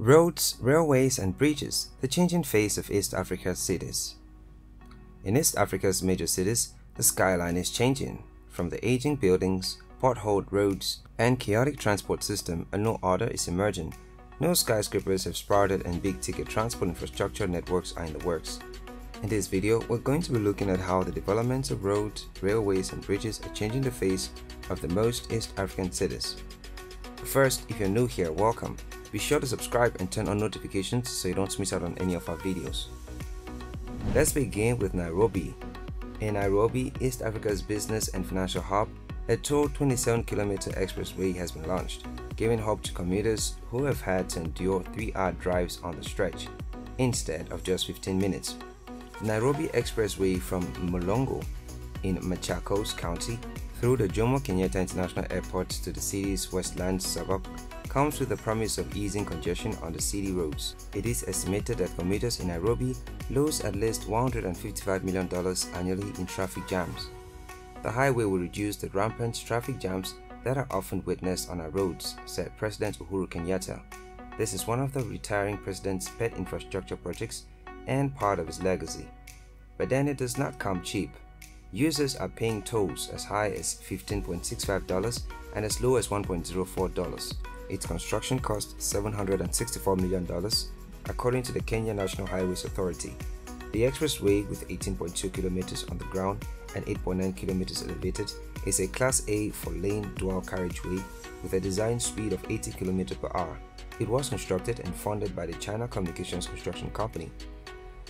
Roads, railways and bridges, the changing face of East Africa's cities. In East Africa's major cities, the skyline is changing. From the aging buildings, potholed roads, and chaotic transport system, a new order is emerging. New skyscrapers have sprouted and big-ticket transport infrastructure networks are in the works. In this video, we're going to be looking at how the developments of roads, railways and bridges are changing the face of the most East African cities. First, if you're new here, welcome. Be sure to subscribe and turn on notifications so you don't miss out on any of our videos. Let's begin with Nairobi. In Nairobi, East Africa's business and financial hub, a tall 27-kilometer expressway has been launched, giving hope to commuters who have had to endure 3-hour drives on the stretch, instead of just 15 minutes. The Nairobi Expressway from Mulongo in Machakos County through the Jomo Kenyatta International Airport to the city's westland suburb comes with the promise of easing congestion on the city roads. It is estimated that commuters in Nairobi lose at least $155 million annually in traffic jams. The highway will reduce the rampant traffic jams that are often witnessed on our roads, said President Uhuru Kenyatta. This is one of the retiring president's pet infrastructure projects and part of his legacy. But then it does not come cheap. Users are paying tolls as high as $15.65 and as low as $1.04. Its construction cost $764 million, according to the Kenya National Highways Authority. The expressway, with 18.2 kilometers on the ground and 8.9 kilometers elevated, is a Class A 4-lane dual carriageway with a design speed of 80 km per hour. It was constructed and funded by the China Communications Construction Company.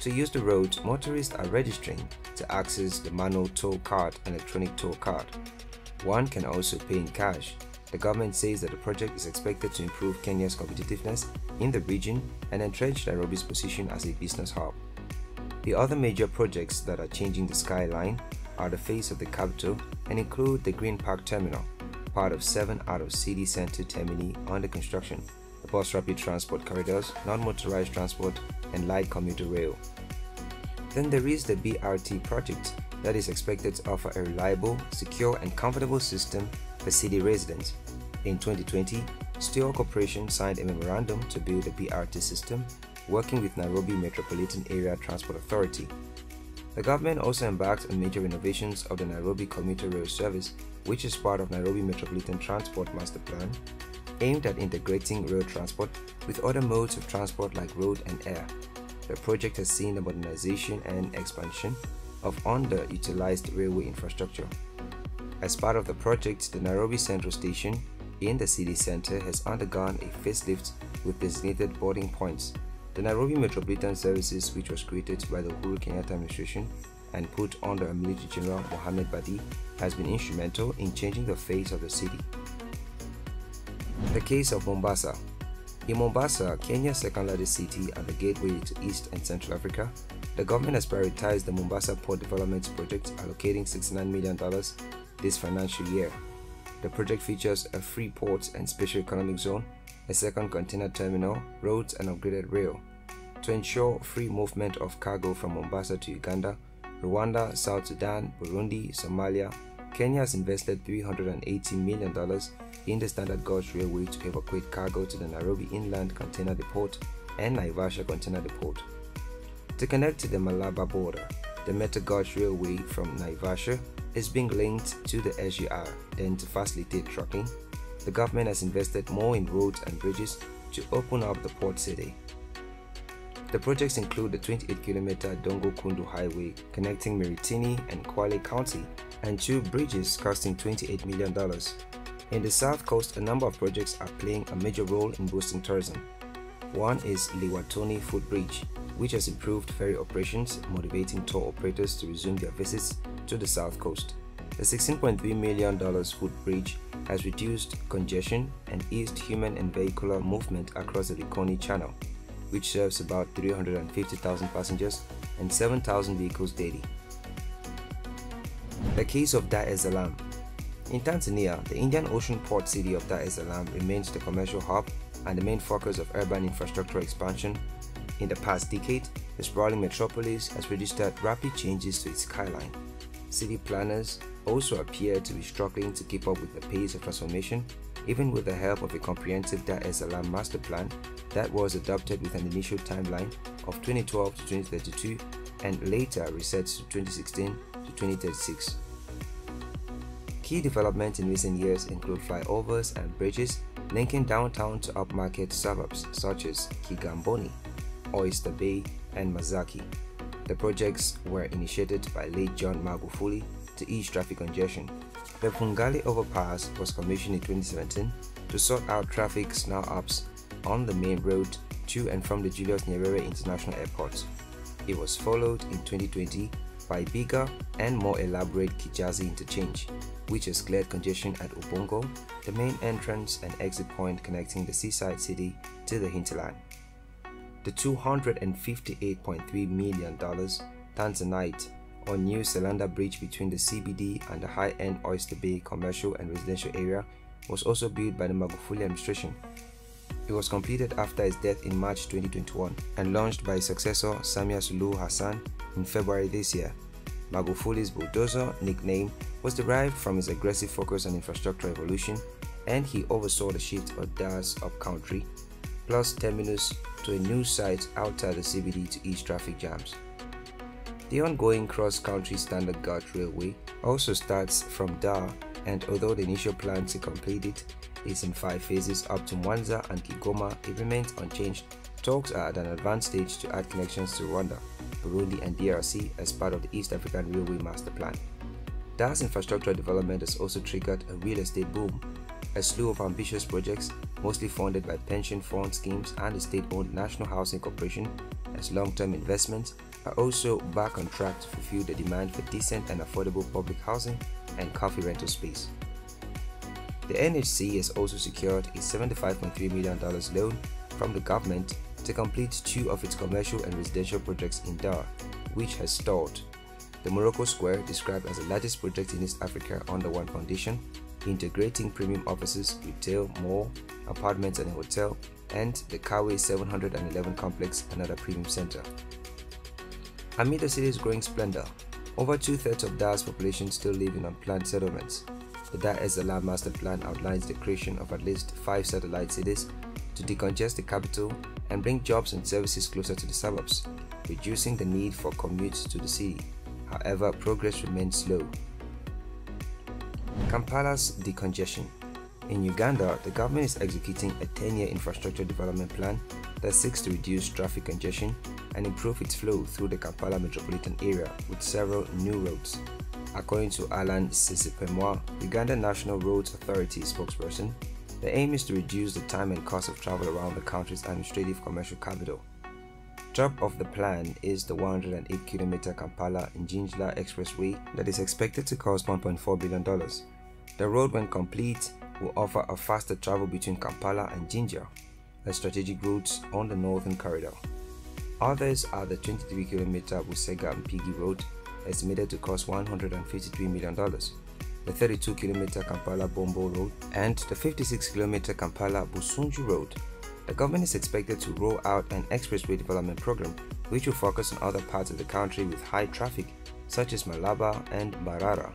To use the road, motorists are registering to access the manual toll card and electronic toll card. One can also pay in cash. The government says that the project is expected to improve Kenya's competitiveness in the region and entrench Nairobi's position as a business hub. The other major projects that are changing the skyline are the face of the capital and include the Green Park Terminal, part of 7 out of city center termini under construction, the bus rapid transport corridors, non-motorized transport, and light commuter rail. Then there is the BRT project that is expected to offer a reliable, secure, and comfortable system for city residents. In 2020, Steel Corporation signed a memorandum to build a BRT system, working with Nairobi Metropolitan Area Transport Authority. The government also embarked on major renovations of the Nairobi commuter rail service, which is part of Nairobi Metropolitan Transport Master Plan, aimed at integrating rail transport with other modes of transport like road and air. The project has seen the modernization and expansion of underutilized railway infrastructure. As part of the project, the Nairobi Central Station in the city center has undergone a facelift with designated boarding points. The Nairobi Metropolitan Services, which was created by the Uhuru Kenyatta administration and put under Military General Mohammed Badi, has been instrumental in changing the face of the city. The Case of Mombasa. In Mombasa, Kenya's second-largest city and the gateway to East and Central Africa, the government has prioritized the Mombasa Port Development Project, allocating $69 million this financial year. The project features a free port and special economic zone, a second container terminal, roads and upgraded rail. To ensure free movement of cargo from Mombasa to Uganda, Rwanda, South Sudan, Burundi, Somalia, Kenya has invested $380 million in the Standard Gauge Railway to evacuate cargo to the Nairobi Inland Container Depot and Naivasha Container Depot. To connect to the Malaba border, the Metal Gauge Railway from Naivasha is being linked to the SGR. Then, to facilitate trucking, the government has invested more in roads and bridges to open up the port city. The projects include the 28-kilometer Dongo Kundu Highway connecting Miritini and Kwale County and 2 bridges costing $28 million. In the South Coast, a number of projects are playing a major role in boosting tourism. One is Liwatoni Footbridge, which has improved ferry operations, motivating tour operators to resume their visits to the South Coast. The $16.3 million footbridge has reduced congestion and eased human and vehicular movement across the Likoni Channel, which serves about 350,000 passengers and 7,000 vehicles daily. The Case of Dar es Salaam. In Tanzania, the Indian Ocean port city of Dar es Salaam remains the commercial hub and the main focus of urban infrastructure expansion. In the past decade, the sprawling metropolis has registered rapid changes to its skyline. City planners also appear to be struggling to keep up with the pace of transformation, even with the help of a comprehensive Dar es Salaam master plan that was adopted with an initial timeline of 2012 to 2032 and later reset to 2016 to 2036. Key developments in recent years include flyovers and bridges linking downtown to upmarket suburbs such as Kigamboni, Oyster Bay, and Masaki. The projects were initiated by late John Magufuli to ease traffic congestion. The Fungali overpass was commissioned in 2017 to sort out traffic snarl-ups on the main road to and from the Julius Nyerere International Airport. It was followed in 2020 by bigger and more elaborate Kijazi interchange, which has cleared congestion at Ubongo, the main entrance and exit point connecting the seaside city to the hinterland. The $258.3 million Tanzanite or New Selanda Bridge between the CBD and the high-end Oyster Bay commercial and residential area was also built by the Magufuli administration. It was completed after his death in March 2021 and launched by his successor Samia Suluhu Hassan in February this year. Magufuli's bulldozer nickname was derived from his aggressive focus on infrastructure evolution, and he oversaw the shift of Dar's upcountry plus terminus to a new site outside the CBD to ease traffic jams. The ongoing cross-country standard gauge railway also starts from Dar, and although the initial plan to complete it is in 5 phases up to Mwanza and Kigoma, it remains unchanged. Talks are at an advanced stage to add connections to Rwanda, Burundi and DRC as part of the East African Railway Master Plan. Dar's infrastructure development has also triggered a real estate boom. A slew of ambitious projects, mostly funded by pension fund schemes and the state-owned National Housing Corporation as long-term investments, are also back on track to fulfill the demand for decent and affordable public housing and coffee rental space. The NHC has also secured a $75.3 million loan from the government to complete 2 of its commercial and residential projects in Dar, which has stalled. The Morocco Square, described as the largest project in East Africa under one foundation, integrating premium offices, retail, mall, apartments and a hotel, and the Kawe 711 complex, another premium center. Amid the city's growing splendor, over 2/3 of Dar's population still live in unplanned settlements. The Dar es Salaam master plan outlines the creation of at least 5 satellite cities to decongest the capital and bring jobs and services closer to the suburbs, reducing the need for commutes to the city. However, progress remains slow. Kampala's decongestion. In Uganda, the government is executing a 10-year infrastructure development plan that seeks to reduce traffic congestion and improve its flow through the Kampala metropolitan area with several new roads. According to Alan Sisipemwa, Uganda National Roads Authority spokesperson, the aim is to reduce the time and cost of travel around the country's administrative commercial capital. Top of the plan is the 108-kilometer Kampala-Njinjla Expressway that is expected to cost $1.4 billion. The road, when complete, will offer a faster travel between Kampala and Jinja, a strategic route on the northern corridor. Others are the 23-kilometer Busega-Mpigi Road, estimated to cost $153 million, the 32-kilometer Kampala-Bombo Road, and the 56-kilometer Kampala-Busunju Road. The government is expected to roll out an expressway development program which will focus on other parts of the country with high traffic, such as Malaba and Mbarara.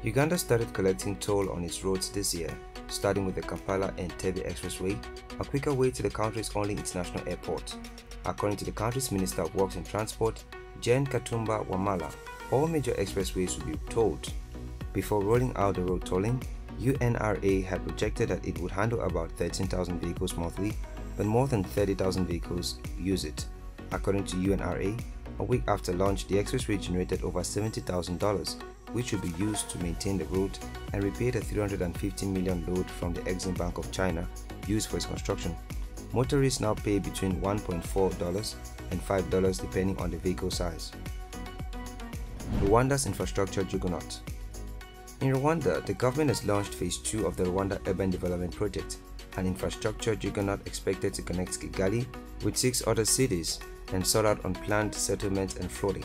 Uganda started collecting toll on its roads this year, starting with the Kampala-Entebbe Expressway, a quicker way to the country's only international airport. According to the country's Minister of Works and Transport, Jen Katumba Wamala, all major expressways will be tolled. Before rolling out the road tolling, UNRA had projected that it would handle about 13,000 vehicles monthly, but more than 30,000 vehicles use it. According to UNRA, a week after launch, the expressway generated over $70,000, which will be used to maintain the road and repay the $350 million loan from the Exim Bank of China used for its construction. Motorists now pay between $1.4 and $5 depending on the vehicle size. Rwanda's infrastructure juggernaut. In Rwanda, the government has launched Phase 2 of the Rwanda Urban Development Project, an infrastructure juggernaut expected to connect Kigali with 6 other cities and sort out unplanned settlements and flooding.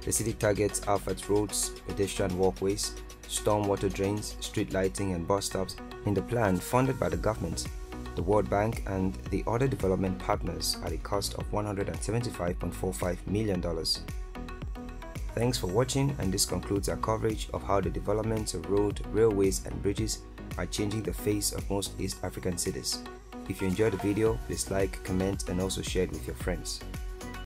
The city targets asphalt roads, pedestrian walkways, stormwater drains, street lighting and bus stops in the plan funded by the government, the World Bank and the other development partners at a cost of $175.45 million. Thanks for watching, and this concludes our coverage of how the developments of road, railways and bridges are changing the face of most East African cities. If you enjoyed the video, please like, comment and also share it with your friends.